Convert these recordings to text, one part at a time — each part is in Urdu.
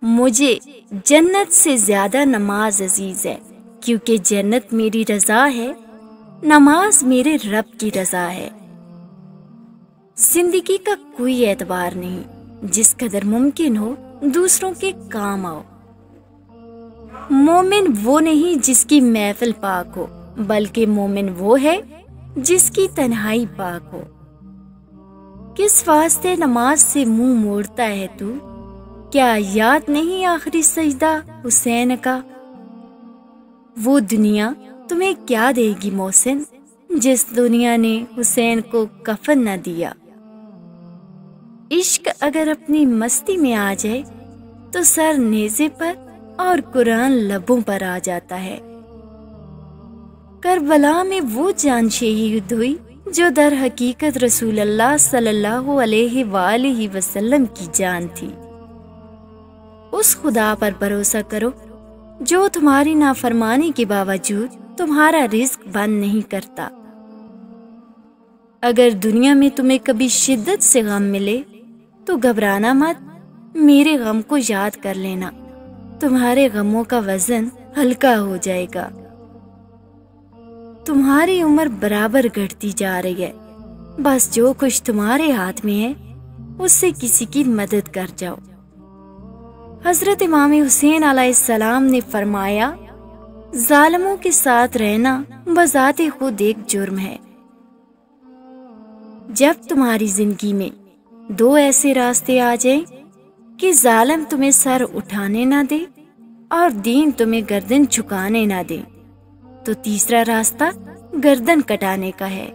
مجھے جنت سے زیادہ نماز عزیز ہے، کیونکہ جنت میری رضا ہے، نماز میرے رب کی رضا ہے۔ زندگی کا کوئی اعتبار نہیں، جس قدر ممکن ہو دوسروں کے کام آؤ۔ مومن وہ نہیں جس کی محفل پاک ہو، بلکہ مومن وہ ہے جس کی تنہائی پاک ہو۔ کس واسطے نماز سے منہ موڑتا ہے تو؟ کیا یاد نہیں آخری سجدہ حسین کا؟ وہ دنیا تمہیں کیا دے گی محسن، جس دنیا نے حسین کو کفن نہ دیا۔ عشق اگر اپنی مستی میں آ جائے تو سر نیزے پر اور قرآن لبوں پر آ جاتا ہے۔ کربلا میں وہ جان شہید ہوئی جو در حقیقت رسول اللہ صلی اللہ علیہ وآلہ وسلم کی جان تھی۔ اس خدا پر بھروسہ کرو جو تمہاری نافرمانی کے باوجود تمہارا رزق بند نہیں کرتا۔ اگر دنیا میں تمہیں کبھی شدت سے غم ملے تو گھبرانا مت، میرے غم کو یاد کر لینا، تمہارے غموں کا وزن ہلکا ہو جائے گا۔ تمہاری عمر برابر گھٹتی جا رہی ہے، بس جو کچھ تمہارے ہاتھ میں ہے اس سے کسی کی مدد کر جاؤ۔ حضرت امام حسین علیہ السلام نے فرمایا، ظالموں کے ساتھ رہنا بذات خود ایک جرم ہے۔ جب تمہاری زندگی میں دو ایسے راستے آ جائیں کہ ظالم تمہیں سر اٹھانے نہ دے اور دین تمہیں گردن جھکانے نہ دے، تو تیسرا راستہ گردن کٹانے کا ہے۔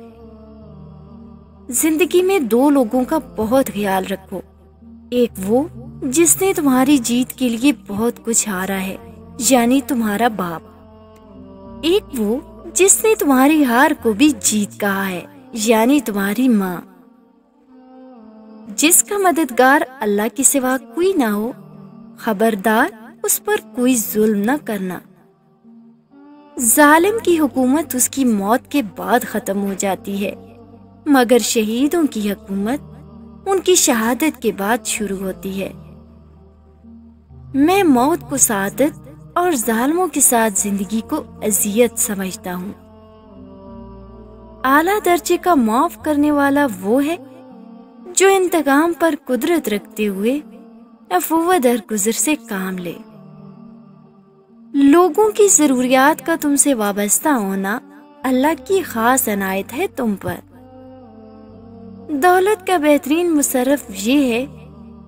زندگی میں دو لوگوں کا بہت خیال رکھو، ایک وہ جس نے تمہاری جیت کے لیے بہت کچھ ہارا ہے، یعنی تمہارا باپ، ایک وہ جس نے تمہاری ہار کو بھی جیت کہا ہے، یعنی تمہاری ماں۔ جس کا مددگار اللہ کے سوا کوئی نہ ہو، خبردار اس پر کوئی ظلم نہ کرنا۔ ظالم کی حکومت اس کی موت کے بعد ختم ہو جاتی ہے، مگر شہیدوں کی حکومت ان کی شہادت کے بعد شروع ہوتی ہے۔ میں موت کو سعادت اور ظالموں کے ساتھ زندگی کو اذیت سمجھتا ہوں۔ اعلیٰ درجے کا معاف کرنے والا وہ ہے جو انتقام پر قدرت رکھتے ہوئے عفو درگزر سے کام لے۔ لوگوں کی ضروریات کا تم سے وابستہ ہونا اللہ کی خاص عنایت ہے تم پر۔ دولت کا بہترین مصرف یہ ہے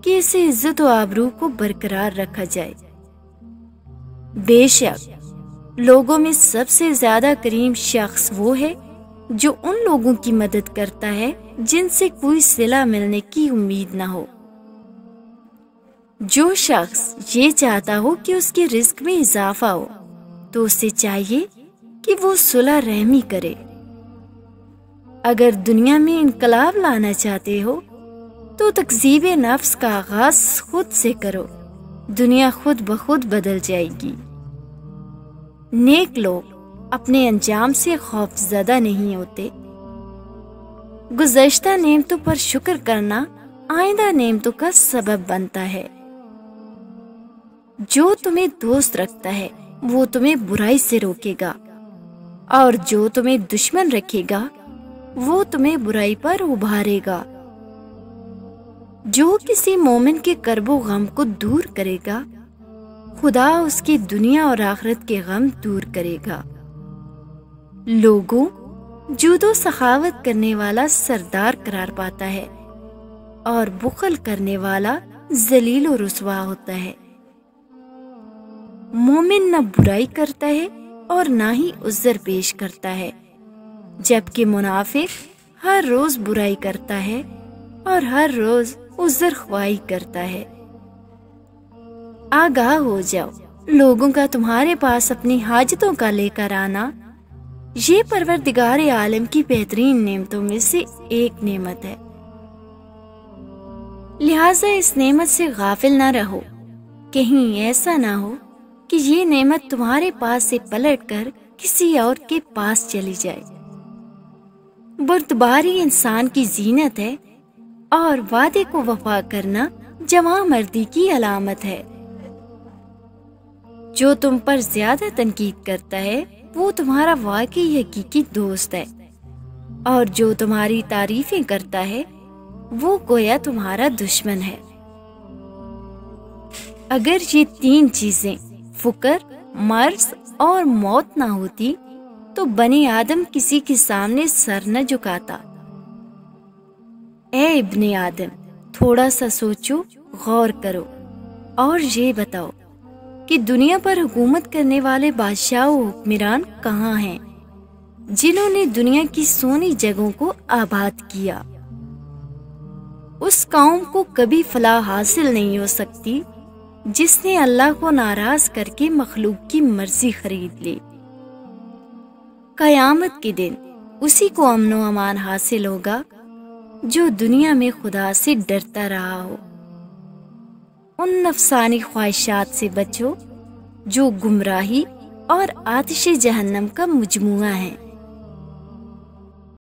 کہ اسے عزت و آبرو کو برقرار رکھا جائے۔ بے شک لوگوں میں سب سے زیادہ کریم شخص وہ ہے جو ان لوگوں کی مدد کرتا ہے جن سے کوئی صلہ ملنے کی امید نہ ہو۔ جو شخص یہ چاہتا ہو کہ اس کے رزق میں اضافہ ہو تو اسے چاہیے کہ وہ صلہ رحمی کرے۔ اگر دنیا میں انقلاب لانا چاہتے ہو تو تکذیب نفس کا آغاز خود سے کرو، دنیا خود بخود بدل جائے گی۔ نیک لوگ اپنے انجام سے خوف زدہ نہیں ہوتے۔ گزشتہ نعمتوں پر شکر کرنا آئندہ نعمتوں کا سبب بنتا ہے۔ جو تمہیں دوست رکھتا ہے وہ تمہیں برائی سے روکے گا، اور جو تمہیں دشمن رکھے گا وہ تمہیں برائی پر ابھارے گا۔ جو کسی مومن کے کرب و غم کو دور کرے گا، خدا اس کی دنیا اور آخرت کے غم دور کرے گا۔ لوگوں، جود و سخاوت کرنے والا سردار قرار پاتا ہے، اور بخل کرنے والا ذلیل و رسوا ہوتا ہے۔ مومن نہ برائی کرتا ہے اور نہ ہی عذر پیش کرتا ہے، جبکہ منافق ہر روز برائی کرتا ہے اور ہر روز عذر خواہی کرتا ہے۔ آگاہ ہو جاؤ، لوگوں کا تمہارے پاس اپنی حاجتوں کا لے کر آنا یہ پروردگار عالم کی بہترین نعمتوں میں سے ایک نعمت ہے۔ لہٰذا اس نعمت سے غافل نہ رہو، کہیں ایسا نہ ہو کہ یہ نعمت تمہارے پاس سے پلٹ کر کسی اور کے پاس چلی جائے۔ بردباری انسان کی زینت ہے اور وعدے کو وفا کرنا جوان مردی کی علامت ہے۔ جو تم پر زیادہ تنقید کرتا ہے وہ تمہارا واقعی حقیقی دوست ہے، اور جو تمہاری تعریفیں کرتا ہے وہ گویا تمہارا دشمن ہے۔ اگر یہ 3 چیزیں فقر، مرض اور موت نہ ہوتی تو بنی آدم کسی کے سامنے سر نہ جھکاتا۔ اے ابن آدم، تھوڑا سا سوچو، غور کرو اور یہ بتاؤ کہ دنیا پر حکومت کرنے والے بادشاہ و حکمران کہاں ہیں جنہوں نے دنیا کی سونی جگہوں کو آباد کیا؟ اس قوم کو کبھی فلاح حاصل نہیں ہو سکتی جس نے اللہ کو ناراض کر کے مخلوق کی مرضی خرید لی۔ قیامت کے دن اسی کو امن و امان حاصل ہوگا جو دنیا میں خدا سے ڈرتا رہا ہو۔ ان نفسانی خواہشات سے بچو جو گمراہی اور آتش جہنم کا مجموعہ ہیں۔